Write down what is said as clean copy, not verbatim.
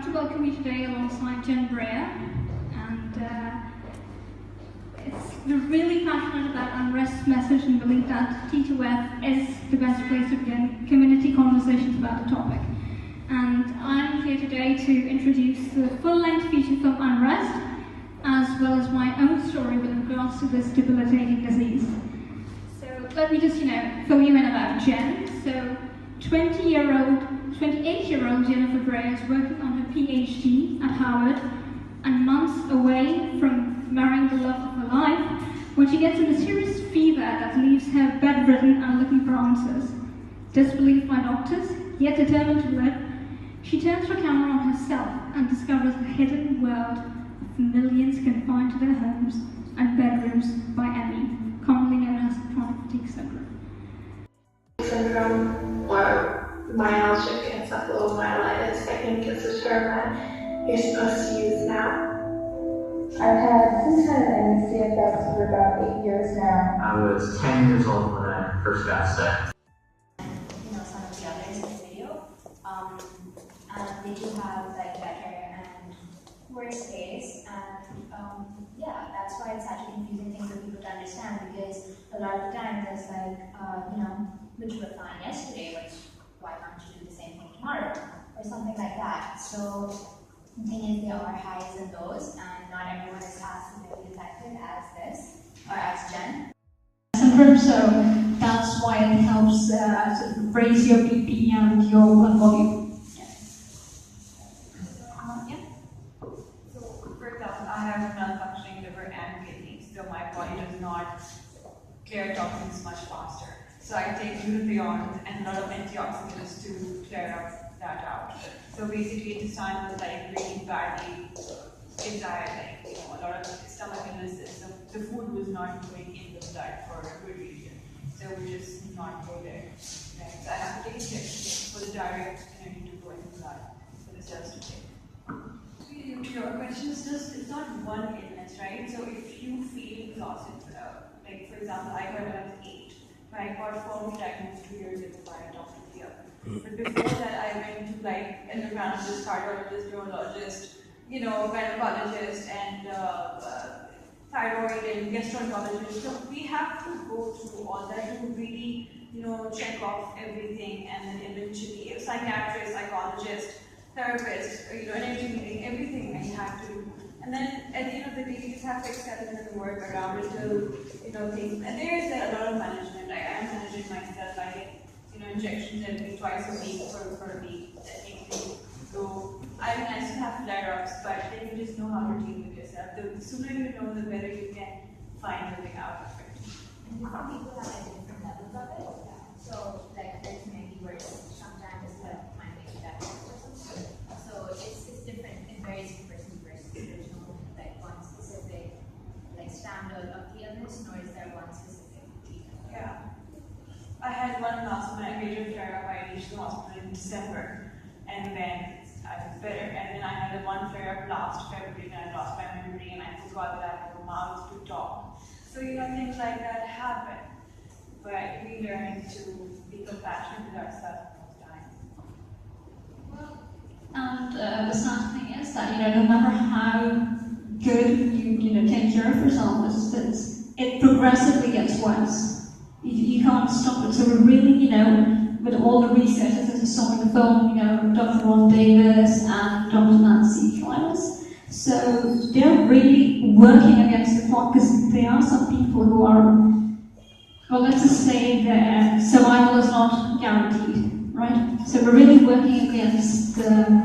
to welcome you today alongside Jen Breyer, and we're really passionate about Unrest's message and believe that T2F is the best place to begin community conversations about the topic. And I'm here today to introduce the full-length feature film Unrest, as well as my own story with regards to this debilitating disease. So let me just, fill you in about Jen. So 28-year-old Jennifer Breyer is working on her PhD at Harvard and months away from marrying the love of her life when she gets a mysterious fever that leaves her bedridden and looking for answers. Disbelieved by doctors, yet determined to live, she turns her camera on herself and discovers a hidden world of millions confined to their homes and bedrooms by ME, commonly known as chronic fatigue syndrome, or myalgic encephalomyelitis, I think is the term that you're supposed to use now. I've had some kind of ME/CFS for about 8 years now. I was 10 years old when I first got sick. Some of the others in the video, and they do have like better and worse days, and that's why it's such a confusing thing for people to understand, because a lot of the time there's like, which were fine yesterday, why can't you do the same thing tomorrow, or something like that. So the thing is, there are highs and lows, and not everyone is as severely affected as this, or as Jen. Syndrome, so that's why it helps sort of raise your BP and your blood volume. So, for example, I have malfunctioning liver and kidneys, so my body does not clear toxins much faster. So I take glutathione and a lot of antioxidants to clear up that out. So basically, this time was like really badly anxiety, a lot of stomach illnesses. So the food was not going in the blood for a good reason. So we just not go there. Right? So I have to take injections for the direct energy to go in the blood for the cells to take. To your question, it's not one illness, right? So if you feel exhausted, like for example, I got when I was 8. I got formally diagnosed 2 years ago by a doctor here. But before that, I went to like endocrinologist, cardiologist, neurologist, gynecologist, and thyroid and gastroenterologist. So we have to go through all that to really, check off everything, and then eventually a psychiatrist, psychologist, therapist, energy meeting, everything that you have to do. And then at the end of the day, you just have to accept it and work around it till, things. And there is a lot of management. I am managing myself. I get, injections every twice a week for a week. That makes me go. I still have flare-ups, but then you just know how to deal with yourself. The sooner you know, the better you can find a way out of it. And different people have like different levels of it. So like there's maybe worse. Sometimes it's might be that or something. So it's different. It varies from person to person. There's no like one specific like standard of the illness, nor is there one specific treatment. Yeah. I had one last when I major flare-up. I reached the hospital in December, and then I was better. And then I had one flare-up last February, and I lost my memory, and I forgot that I have a mouth to talk. So things like that happen. But we learn to be compassionate with ourselves most times. And the sad thing is that, no matter how good you take care of yourself, it progressively gets worse. You can't stop it. So we're really, with all the researchers that you saw in the film, Dr. Ron Davis and Dr. Nancy Klimas. So they're really working against the clock, because there are some people who are, well, let's just say their survival is not guaranteed, right? So we're really working against the